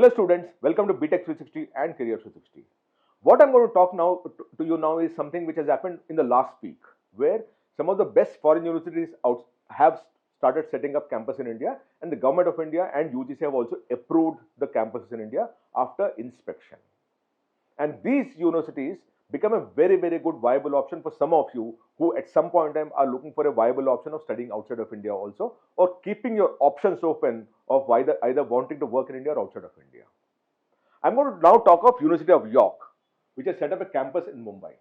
Hello students, welcome to BTech 360 and Career 360. What I'm going to talk now to you now is something which has happened in the last week, where some of the best foreign universities have started setting up campus in India, and the government of India and UGC have also approved the campuses in India after inspection. And these universities become a very, very good viable option for some of you who at some point in time are looking for a viable option of studying outside of India also, or keeping your options open of either wanting to work in India or outside of India. I'm going to now talk of University of York, which has set up a campus in Mumbai.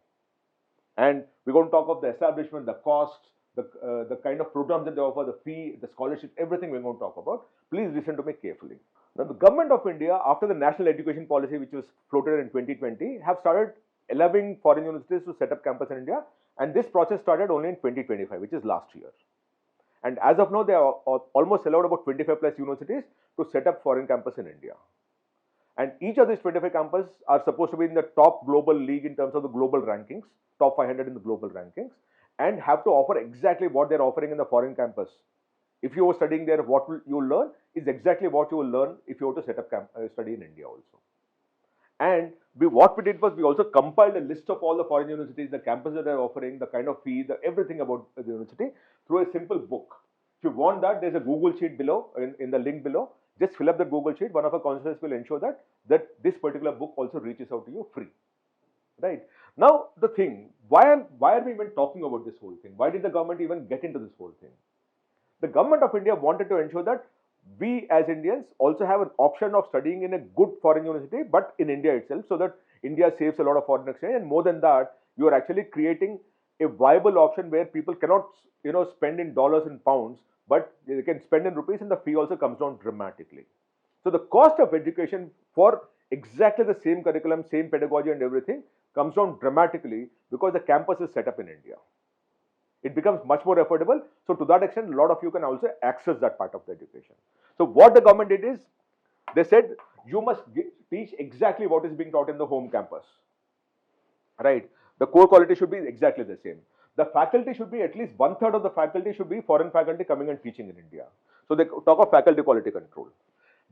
And we're going to talk of the establishment, the costs, the kind of programs that they offer, the fee, the scholarships, everything we're going to talk about. Please listen to me carefully. Now, the government of India, after the national education policy, which was floated in 2020, have started allowing foreign universities to set up campus in India. And this process started only in 2025, which is last year. And as of now, they are almost allowed about 25 plus universities to set up foreign campus in India. And each of these 25 campuses are supposed to be in the top global league in terms of the global rankings, top 500 in the global rankings, and have to offer exactly what they're offering in the foreign campus. If you are studying there, what you will learn is exactly what you will learn if you were to set up study in India also. And what we did was we also compiled a list of all the foreign universities, the campuses that are offering, the kind of fee, everything about the university through a simple book. If you want that, there's a Google sheet below, in the link below. Just fill up the Google sheet. One of our counselors will ensure that this particular book also reaches out to you free. Right? Now, the thing, why are we even talking about this whole thing? Why did the government even get into this whole thing? The government of India wanted to ensure that we as Indians also have an option of studying in a good foreign university, but in India itself, so that India saves a lot of foreign exchange. And more than that, you are actually creating a viable option where people cannot, spend in dollars and pounds, but they can spend in rupees, and the fee also comes down dramatically. So the cost of education for exactly the same curriculum, same pedagogy and everything comes down dramatically because the campus is set up in India. It becomes much more affordable. So to that extent, a lot of you can also access that part of the education. So what the government did is, they said, you must teach exactly what is being taught in the home campus. Right? The core quality should be exactly the same. The faculty should be at least 1/3 of the faculty should be foreign faculty coming and teaching in India. So they talk of faculty quality control.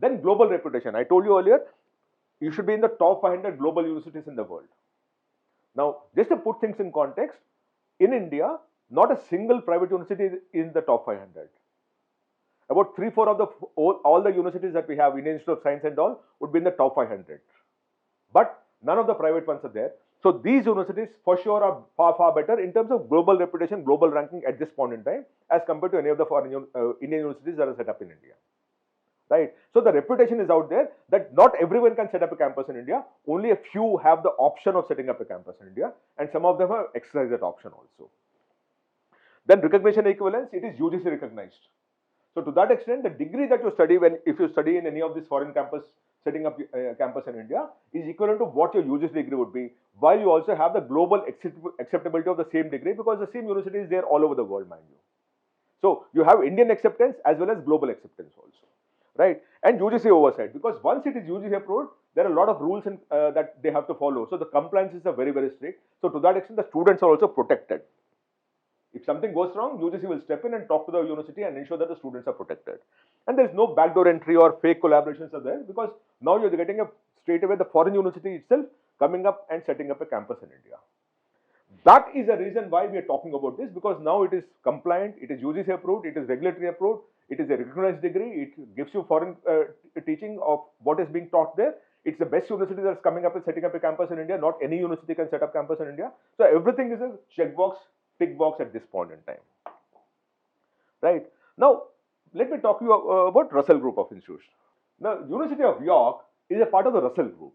Then global reputation. I told you earlier, you should be in the top 500 global universities in the world. Now, just to put things in context, in India, not a single private university is in the top 500. About 3/4 of all the universities that we have, Indian Institute of Science and all, would be in the top 500. But none of the private ones are there. So these universities for sure are far, far better in terms of global reputation, global ranking at this point in time, as compared to any of the foreign Indian universities that are set up in India. Right? So the reputation is out there that not everyone can set up a campus in India. Only a few have the option of setting up a campus in India, and some of them have exercised that option also. Then recognition equivalence, it is UGC recognized. So to that extent, the degree that you study if you study in any of these foreign campus, setting up a campus in India, is equivalent to what your UGC degree would be, while you also have the global acceptability of the same degree, because the same university is there all over the world, mind you. So you have Indian acceptance as well as global acceptance also, right? And UGC oversight, because once it is UGC approved, there are a lot of rules that they have to follow. So the compliances are very, very strict. So to that extent, the students are also protected. If something goes wrong, UGC will step in and talk to the university and ensure that the students are protected. And there is no backdoor entry or fake collaborations are there, because now you're getting straight away the foreign university itself coming up and setting up a campus in India. That is the reason why we are talking about this, because now it is compliant, it is UGC approved, it is regulatory approved, it is a recognized degree, it gives you foreign teaching of what is being taught there. It's the best university that's coming up and setting up a campus in India. Not any university can set up campus in India. So everything is a checkbox, tick box at this point in time. Right? Now, let me talk to you about Russell Group of Institutions. Now, University of York is a part of the Russell Group.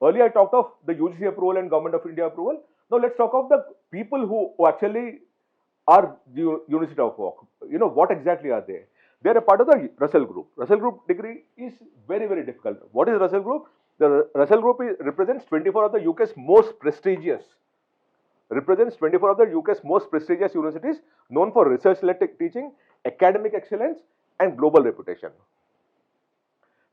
Earlier, I talked of the UGC approval and Government of India approval. Now, let's talk of the people who actually are the University of York. What exactly are they? They are a part of the Russell Group. Russell Group degree is very, very difficult. What is Russell Group? The Russell Group represents 24 of the UK's most prestigious universities, known for research-led teaching, academic excellence, and global reputation.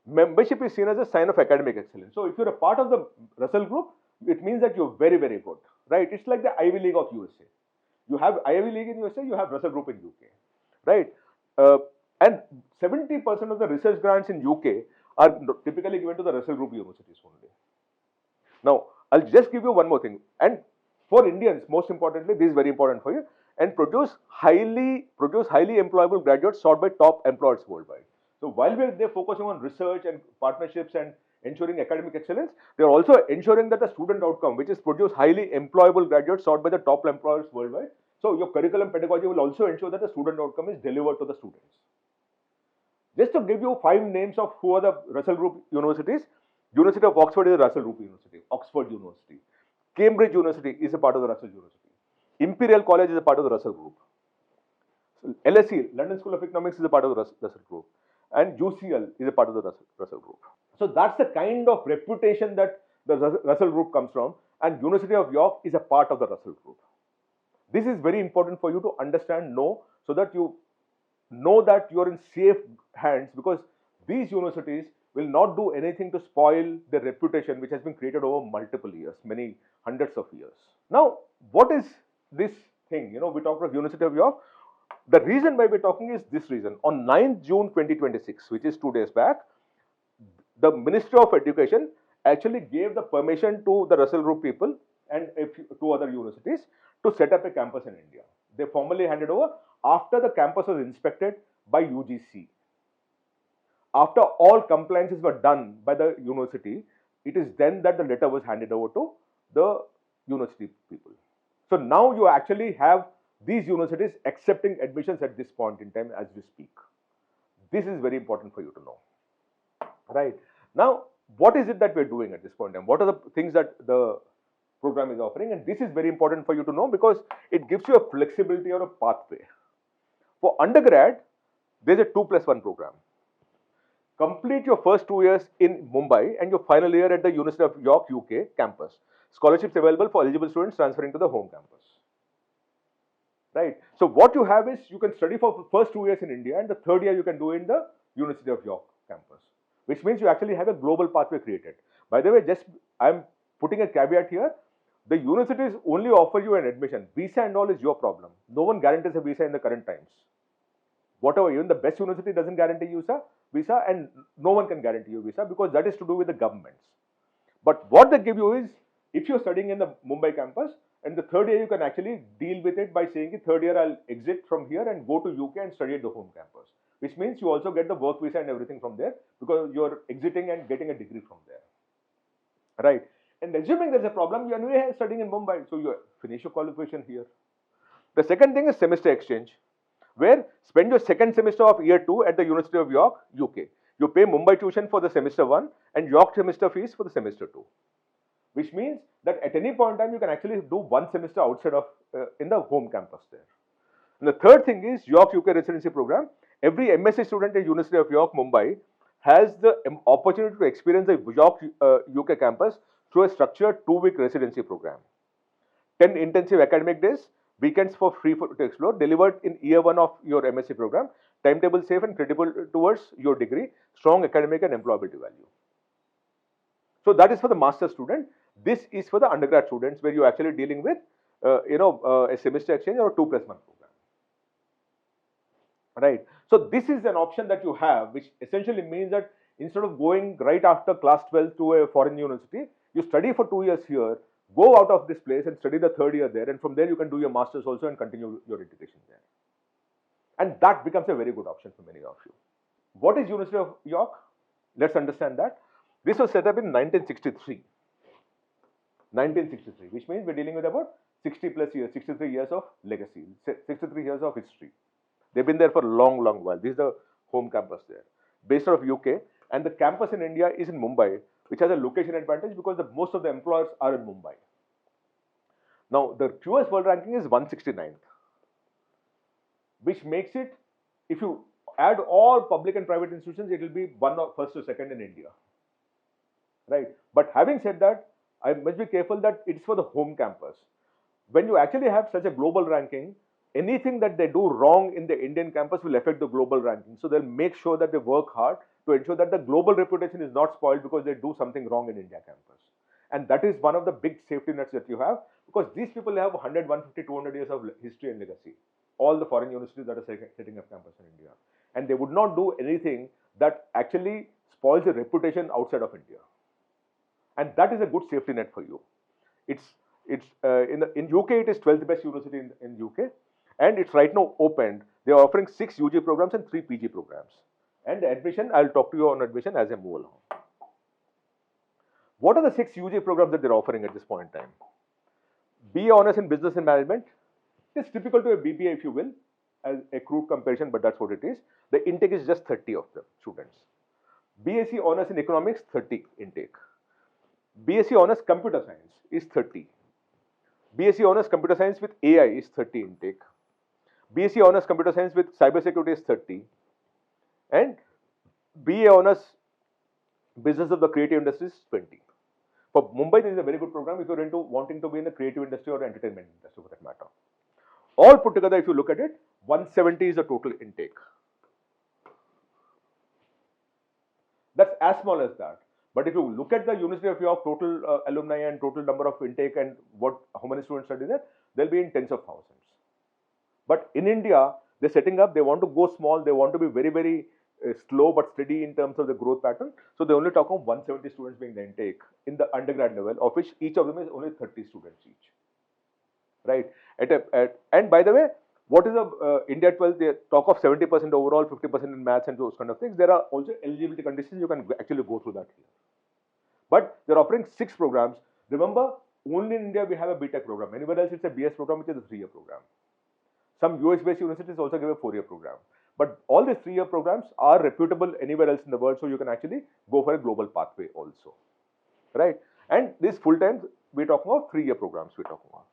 Membership is seen as a sign of academic excellence. So if you're a part of the Russell Group, it means that you're very, very good, right? It's like the Ivy League of USA. You have Ivy League in USA, you have Russell Group in UK, right? And 70% of the research grants in UK are typically given to the Russell Group universities only. Now, I'll just give you one more thing. And for Indians, most importantly, this is very important for you, and produce highly employable graduates sought by top employers worldwide. So while they're focusing on research and partnerships and ensuring academic excellence, they are also ensuring that the student outcome, which is produce highly employable graduates sought by the top employers worldwide. So your curriculum pedagogy will also ensure that the student outcome is delivered to the students. Just to give you 5 names of who are the Russell Group universities, University of Oxford is a Russell Group university, Oxford University. Cambridge University is a part of the Russell University. Imperial College is a part of the Russell Group. LSE, London School of Economics, is a part of the Russell Group. And UCL is a part of the Russell Group. So that's the kind of reputation that the Russell Group comes from, and University of York is a part of the Russell Group. This is very important for you to understand, know, so that you know that you are in safe hands, because these universities will not do anything to spoil their reputation, which has been created over multiple years, many hundreds of years. Now, what is this thing? We talked about University of York. The reason why we're talking is this reason. On 9th June 2026, which is 2 days back, the Ministry of Education actually gave the permission to the Russell Group people and two other universities to set up a campus in India. They formally handed over after the campus was inspected by UGC. After all compliances were done by the university, it is then that the letter was handed over to the university people. So now you actually have these universities accepting admissions at this point in time as we speak. This is very important for you to know. Right. Now, what is it that we're doing at this point in time? What are the things that the program is offering? And this is very important for you to know, because it gives you a flexibility or a pathway. For undergrad, there's a 2+1 program. Complete your first 2 years in Mumbai and your final year at the University of York, UK campus. Scholarships available for eligible students transferring to the home campus. Right. So what you have is, you can study for the first 2 years in India, and the third year you can do in the University of York campus, which means you actually have a global pathway created. By the way, just I'm putting a caveat here. The universities only offer you an admission. Visa and all is your problem. No one guarantees a visa in the current times. Whatever, even the best university doesn't guarantee you visa, and no one can guarantee you visa, because that is to do with the governments. But what they give you is, if you're studying in the Mumbai campus, and the third year you can actually deal with it by saying, third year I'll exit from here and go to UK and study at the home campus, which means you also get the work visa and everything from there, because you're exiting and getting a degree from there. Right. And assuming there's a problem, you're anyway studying in Mumbai, so you finish your qualification here. The second thing is semester exchange, where spend your second semester of year 2 at the University of York, UK. You pay Mumbai tuition for the semester 1 and York semester fees for the semester 2. Which means that at any point in time, you can actually do 1 semester outside of, in the home campus there. And the third thing is York UK residency program. Every MSc student at University of York, Mumbai has the opportunity to experience the York UK campus through a structured 2-week residency program. 10 intensive academic days, weekends for free to explore, delivered in year 1 of your MSc program, timetable safe and credible towards your degree, strong academic and employability value. So that is for the master student. This is for the undergrad students, where you're actually dealing with a semester exchange or a 2+1 program. Right. So this is an option that you have, which essentially means that instead of going right after class 12 to a foreign university, you study for 2 years here, go out of this place and study the third year there, and from there you can do your masters also and continue your education there. And that becomes a very good option for many of you. What is University of York? Let's understand that. This was set up in 1963. 1963, which means we're dealing with about 60 plus years, 63 years of legacy, 63 years of history. They've been there for a long, long while. This is the home campus there, based out of UK, and the campus in India is in Mumbai, which has a location advantage because most of the employers are in Mumbai. Now, the QS World Ranking is 169th, which makes it, if you add all public and private institutions, it will be first or second in India. Right? But having said that, I must be careful that it's for the home campus. When you actually have such a global ranking, anything that they do wrong in the Indian campus will affect the global ranking. So they'll make sure that they work hard to ensure that the global reputation is not spoiled because they do something wrong in India campus. And that is one of the big safety nets that you have, because these people have 100, 150, 200 years of history and legacy. All the foreign universities that are setting up campus in India. And they would not do anything that actually spoils your reputation outside of India. And that is a good safety net for you. In UK it is 12th best university in UK, and it's right now opened. They are offering 6 UG programs and 3 PG programs. And the admission, I'll talk to you on admission as I move along. What are the 6 UG programs that they're offering at this point in time? BA Honors in Business and Management. It's typical to a BBA, if you will, as a crude comparison, but that's what it is. The intake is just 30 of them students. BSc Honors in Economics, 30 intake. BSc Honors Computer Science is 30. BSc Honors Computer Science with AI is 30 intake. BSc Honors Computer Science with Cybersecurity is 30. And BA Honors Business of the Creative Industry is 20. For Mumbai, this is a very good program if you're wanting to be in the creative industry or entertainment industry for that matter. All put together, if you look at it, 170 is the total intake. That's as small as that. But if you look at the University of York total alumni and total number of intake and how many students study there, they'll be in tens of thousands. But in India, they're setting up, they want to go small, they want to be very, very slow but steady in terms of the growth pattern. So they only talk of 170 students being the intake in the undergrad level, of which each of them is only 30 students each. Right? And by the way, what is the India 12? They talk of 70% overall, 50% in maths and those kind of things. There are also eligibility conditions. You can actually go through that here. But they're offering 6 programs. Remember, only in India we have a BTech program. Anywhere else it's a BS program, which is a 3-year program. Some US-based universities also give a 4-year program. But all these 3-year programs are reputable anywhere else in the world, so you can actually go for a global pathway also. Right? And this full-time, we're talking about 3-year programs we're talking about.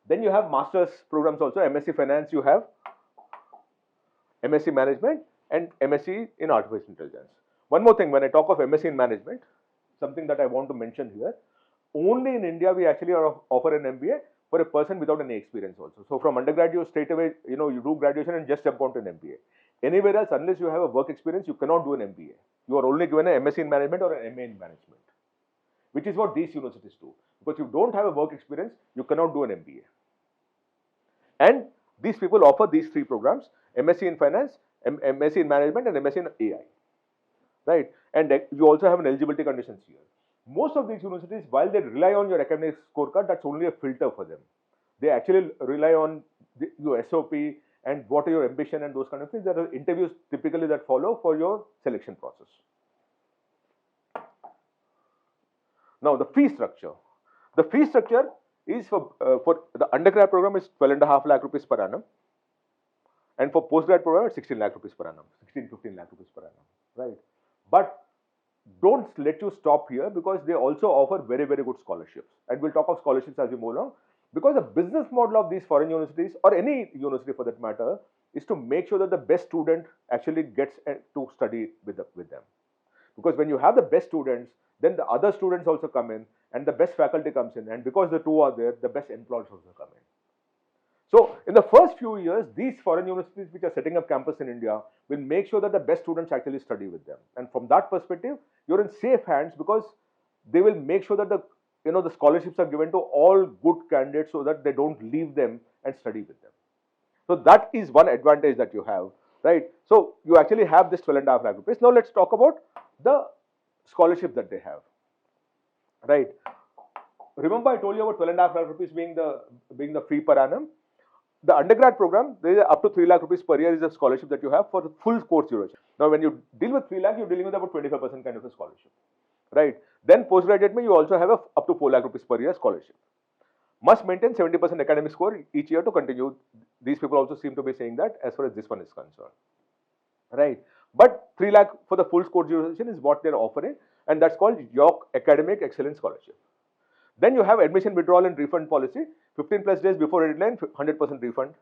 Then you have master's programs also, MSc Finance, you have MSc Management and MSc in Artificial Intelligence. One more thing, when I talk of MSc in Management, something that I want to mention here, only in India we actually offer an MBA for a person without any experience also. So from undergrad, you straight away, you do graduation and just jump onto an MBA. Anywhere else, unless you have a work experience, you cannot do an MBA. You are only given an MSc in Management or an MA in Management, which is what these universities do. Because you don't have a work experience, you cannot do an MBA. And these people offer these 3 programs, MSc in Finance, MSc in Management and MSc in AI. Right? And you also have an eligibility conditions here. Most of these universities, while they rely on your academic scorecard, that's only a filter for them. They actually rely on your SOP and what are your ambition and those kind of things. There are interviews typically that follow for your selection process. Now, the fee structure. The fee structure is for the undergrad program is 12.5 lakh rupees per annum, and for postgrad program it's 16 lakh rupees per annum, 15 lakh rupees per annum, right? But don't let you stop here, because they also offer very, very good scholarships, and we'll talk of scholarships as we move along, because the business model of these foreign universities, or any university for that matter, is to make sure that the best student actually gets to study with them. Because when you have the best students, then the other students also come in, and the best faculty comes in, and because the two are there, the best employees also come in. So in the first few years, these foreign universities which are setting up campus in India will make sure that the best students actually study with them. And from that perspective, you're in safe hands, because they will make sure that the scholarships are given to all good candidates, so that they don't leave them and study with them. So that is one advantage that you have, right? So you actually have this 12.5 lakh rupees. Now let's talk about the scholarship that they have, right? Remember I told you about 12.5 lakh rupees being the fee per annum. The undergrad program, there is up to 3 lakh rupees per year is a scholarship that you have for the full course duration. Now, when you deal with 3 lakh, you're dealing with about 25% kind of a scholarship, right? Then postgraduate, you also have up to 4 lakh rupees per year scholarship. Must maintain 70% academic score each year to continue. These people also seem to be saying that as far as this one is concerned, right? But 3 lakh for the full course duration is what they're offering, and that's called York Academic Excellence Scholarship. Then you have admission withdrawal and refund policy. 15 plus days before deadline, 100% refund,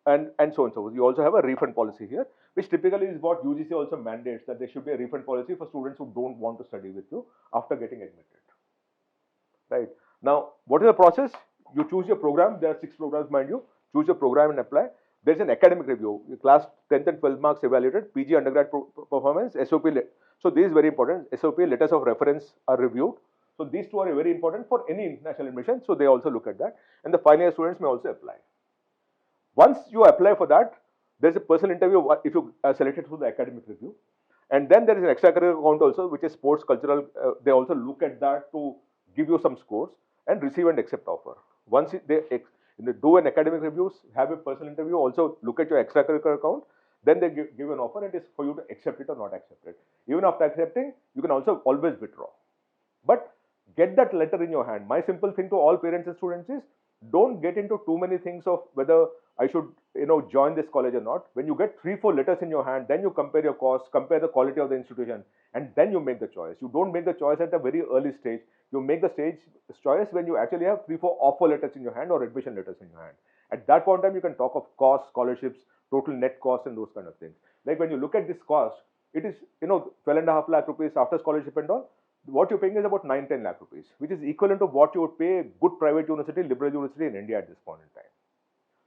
and so on and so forth. You also have a refund policy here, which typically is what UGC also mandates, that there should be a refund policy for students who don't want to study with you after getting admitted. Right? Now, what is the process? You choose your program. There are 6 programs, mind you. Choose your program and apply. There is an academic review. Your class 10th and 12th marks evaluated. PG undergrad performance, SOP. So this is very important. SOP, letters of reference are reviewed. So these 2 are very important for any international admission. So they also look at that. And the final year students may also apply. Once you apply for that, There's a personal interview if you are selected through the academic review. And then there is an extracurricular account also, which is sports, cultural. They also look at that to give you some scores and receive and accept offer. Once they do an academic reviews, have a personal interview, also look at your extracurricular account, then they give an offer, and it is for you to accept it or not accept it. Even after accepting, you can also always withdraw. But get that letter in your hand. My simple thing to all parents and students is, don't get into too many things of whether I should join this college or not. When you get 3-4 letters in your hand, then you compare your costs, compare the quality of the institution, and then you make the choice. You don't make the choice at a very early stage. You make the choice when you actually have 3-4 offer letters in your hand or admission letters in your hand. At that point in time, you can talk of costs, scholarships, total net cost, and those kind of things. Like when you look at this cost, it is 12.5 lakh rupees after scholarship and all. What you're paying is about 9-10 lakh rupees, which is equivalent to what you would pay a good private university, liberal university in India at this point in time.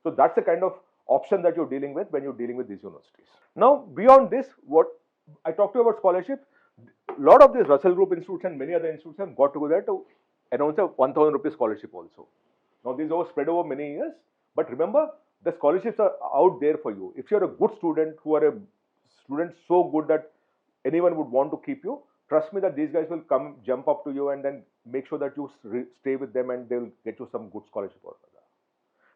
So that's the kind of option that you're dealing with when you're dealing with these universities. Now, beyond this, what I talked to you about scholarship, a lot of these Russell Group institutes and many other institutions got together to announce a 1,000 rupees scholarship also. Now, these are spread over many years, but remember, the scholarships are out there for you. If you're a good student, who are a student so good that anyone would want to keep you, trust me that these guys will come, jump up to you, and then make sure that you stay with them, and they'll get you some good scholarship or other.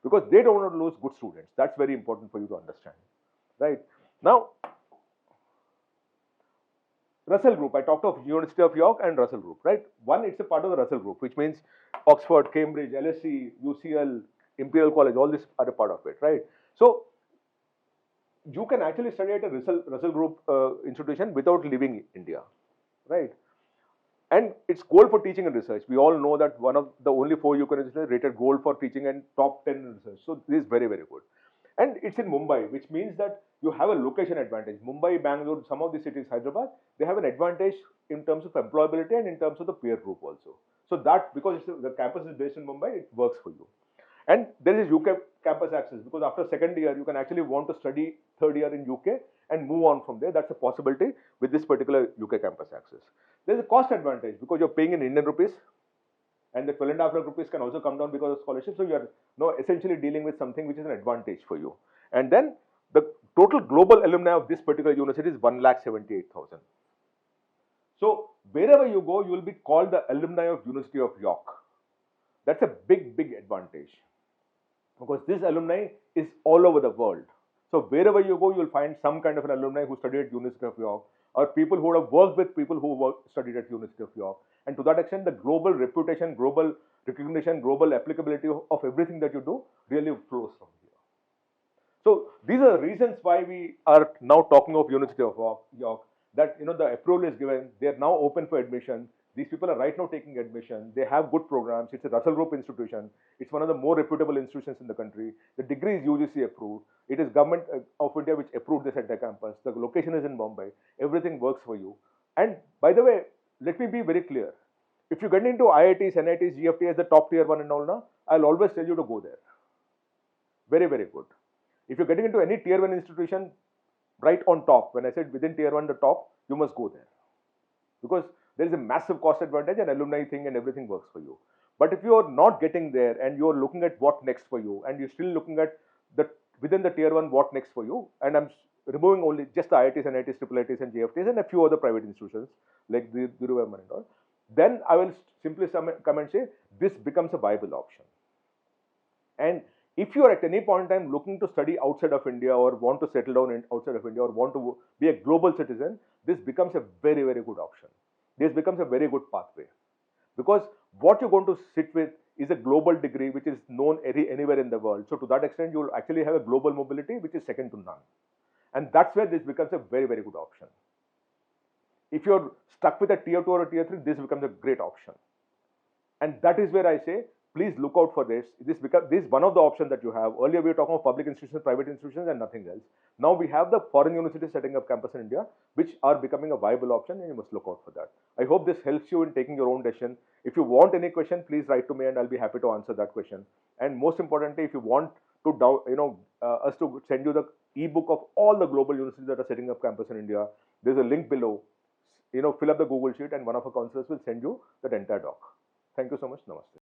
Because they don't want to lose good students. That's very important for you to understand. Right? Now, Russell Group, I talked of University of York and Russell Group, right? One, it's a part of the Russell Group, which means Oxford, Cambridge, LSE, UCL, Imperial College, all this are a part of it, right? So, you can actually study at a Russell Group institution without leaving India, right? And it's gold for teaching and research. We all know that one of the only 4 UK institutions rated gold for teaching and top 10 in research. So this is very, very good. And it's in Mumbai, which means that you have a location advantage. Mumbai, Bangalore, some of the cities, Hyderabad, they have an advantage in terms of employability and in terms of the peer group also. So that, because the campus is based in Mumbai, it works for you. And there is UK campus access, because after second year, you can actually want to study third year in UK and move on from there. That's a possibility with this particular UK campus access. There's a cost advantage because you're paying in Indian rupees, and the 12.5 lakh rupees can also come down because of scholarship. So you are now essentially dealing with something which is an advantage for you. And then the total global alumni of this particular university is 1,78,000. So wherever you go, you will be called the alumni of University of York. That's a big, big advantage, because this alumni is all over the world. So wherever you go, you will find some kind of an alumni who studied at University of York, or people who have worked with people who studied at University of York. And to that extent, the global reputation, global recognition, global applicability of everything that you do really flows from here. So these are the reasons why we are now talking of University of York, that the approval is given, they are now open for admission. These people are right now taking admission. They have good programs. It's a Russell Group institution. It's one of the more reputable institutions in the country. The degree is UGC approved. It is Government of India which approved this at the campus. The location is in Bombay. Everything works for you. And by the way, let me be very clear. If you get into IITs, NITs, GFT as the top tier one and all now, I'll always tell you to go there. Very, very good. If you're getting into any tier one institution, right on top, when I said within tier one, the top, you must go there. Because there is a massive cost advantage and alumni thing and everything works for you. But if you are not getting there and you are looking at what next for you, and you're still looking at within the tier one what next for you, and I'm removing only just the IITs, NITs, IIITs and GFTs and a few other private institutions like the Dhiruvai and all, then I will simply come and say this becomes a viable option. And if you are at any point in time looking to study outside of India, or want to settle down outside of India, or want to be a global citizen, this becomes a very, very good option. This becomes a very good pathway, because what you're going to sit with is a global degree which is known anywhere in the world. So to that extent, you will actually have a global mobility which is second to none. And that's where this becomes a very, very good option. If you're stuck with a tier 2 or a tier 3, this becomes a great option. And that is where I say, please look out for this. This is one of the options that you have. Earlier we were talking about public institutions, private institutions and nothing else. Now we have the foreign universities setting up campus in India, which are becoming a viable option, and you must look out for that. I hope this helps you in taking your own decision. If you want any question, please write to me and I'll be happy to answer that question. And most importantly, if you want to us to send you the ebook of all the global universities that are setting up campus in India, there's a link below. Fill up the Google sheet and one of our counselors will send you that entire doc. Thank you so much. Namaste.